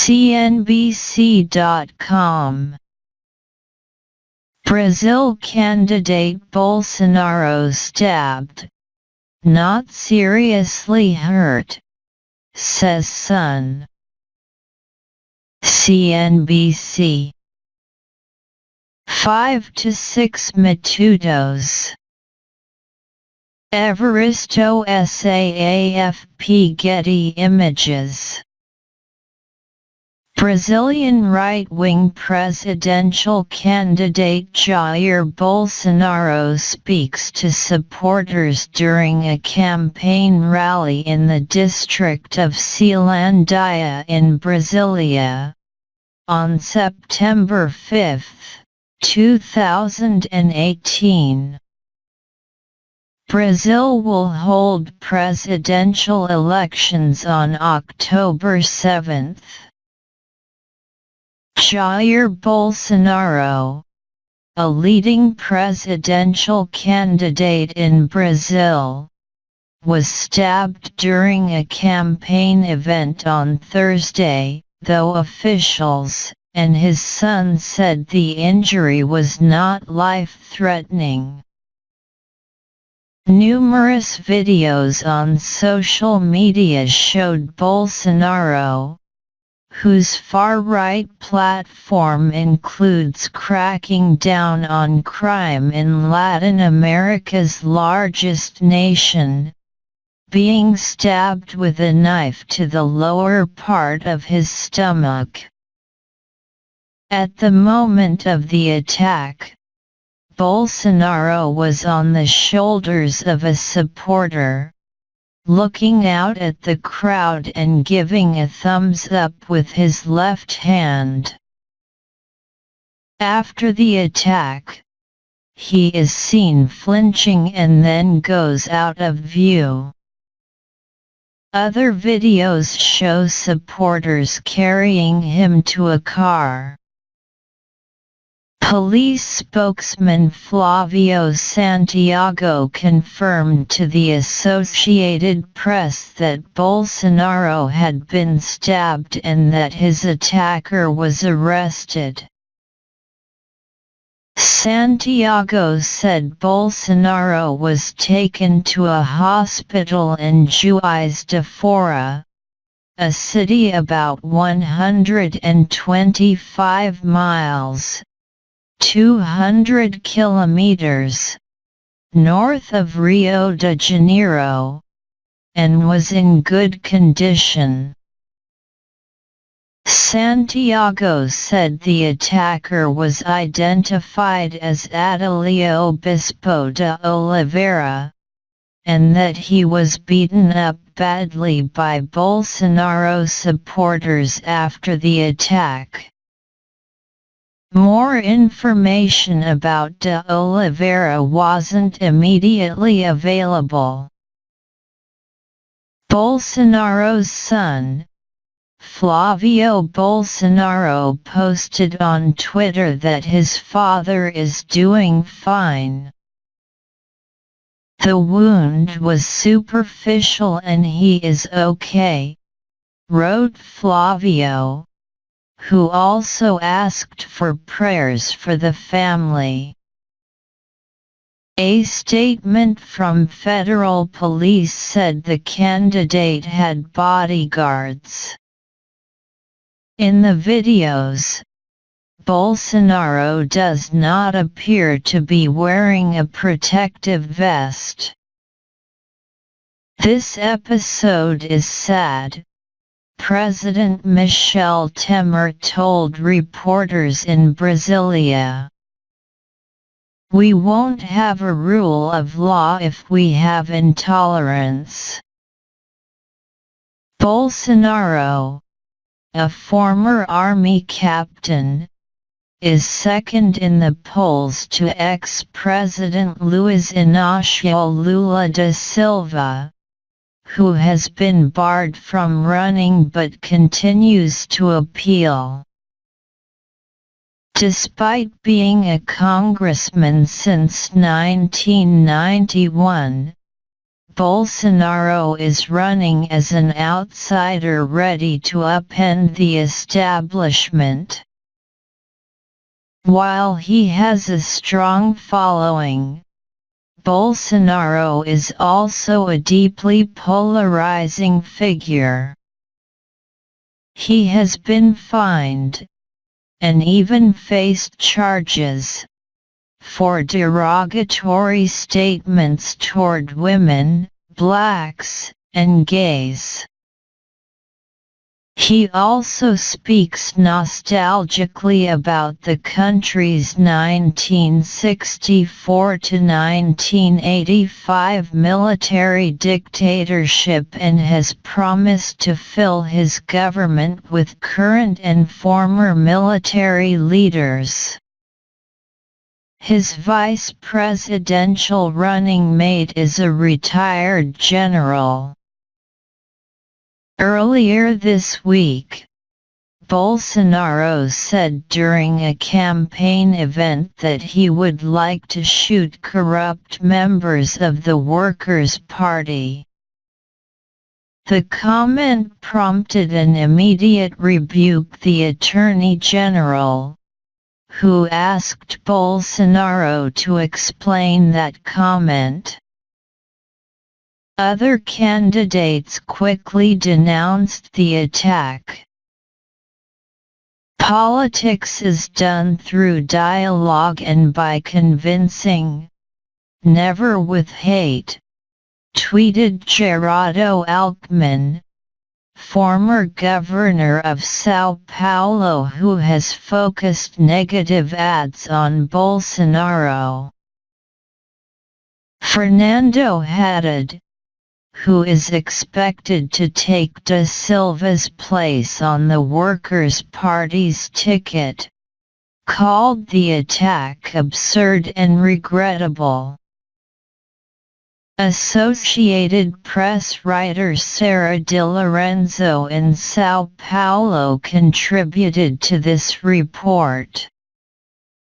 CNBC.com. Brazil candidate Bolsonaro stabbed, not seriously hurt, says son. CNBC. 5 to 6 Matutos. Evaristo SAAFP Getty Images. Brazilian right-wing presidential candidate Jair Bolsonaro speaks to supporters during a campaign rally in the district of Ceilândia in Brasília, on September 5, 2018. Brazil will hold presidential elections on October 7. Jair Bolsonaro, a leading presidential candidate in Brazil, was stabbed during a campaign event on Thursday, though officials and his son said the injury was not life-threatening. Numerous videos on social media showed Bolsonaro, whose far-right platform includes cracking down on crime in Latin America's largest nation, being stabbed with a knife to the lower part of his stomach. At the moment of the attack, Bolsonaro was on the shoulders of a supporter, looking out at the crowd and giving a thumbs up with his left hand. After the attack, he is seen flinching and then goes out of view. Other videos show supporters carrying him to a car. Police spokesman Flavio Santiago confirmed to the Associated Press that Bolsonaro had been stabbed and that his attacker was arrested. Santiago said Bolsonaro was taken to a hospital in Juiz de Fora, a city about 125 miles. 200 kilometers north of Rio de Janeiro, and was in good condition. Santiago said the attacker was identified as Adalio Bispo de Oliveira, and that he was beaten up badly by Bolsonaro supporters after the attack. More information about de Oliveira wasn't immediately available. Bolsonaro's son, Flavio Bolsonaro, posted on Twitter that his father is doing fine. The wound was superficial and he is okay, wrote Flavio, who also asked for prayers for the family. A statement from federal police said the candidate had bodyguards. In the videos, Bolsonaro does not appear to be wearing a protective vest. This episode is sad, President Michel Temer told reporters in Brasília. We won't have a rule of law if we have intolerance. Bolsonaro, a former army captain, is second in the polls to ex-President Luiz Inácio Lula da Silva, who has been barred from running but continues to appeal. Despite being a congressman since 1991, Bolsonaro is running as an outsider ready to upend the establishment. While he has a strong following, Bolsonaro is also a deeply polarizing figure. He has been fined, and even faced charges, for derogatory statements toward women, blacks, and gays. He also speaks nostalgically about the country's 1964 to 1985 military dictatorship and has promised to fill his government with current and former military leaders. His vice presidential running mate is a retired general. Earlier this week, Bolsonaro said during a campaign event that he would like to shoot corrupt members of the Workers' Party. The comment prompted an immediate rebuke the Attorney General, who asked Bolsonaro to explain that comment. Other candidates quickly denounced the attack. Politics is done through dialogue and by convincing, never with hate, tweeted Gerardo Alckmin, former governor of São Paulo who has focused negative ads on Bolsonaro. Fernando Haddad, who is expected to take Da Silva's place on the Workers' Party's ticket, called the attack absurd and regrettable. Associated Press writer Sarah Di Lorenzo in São Paulo contributed to this report.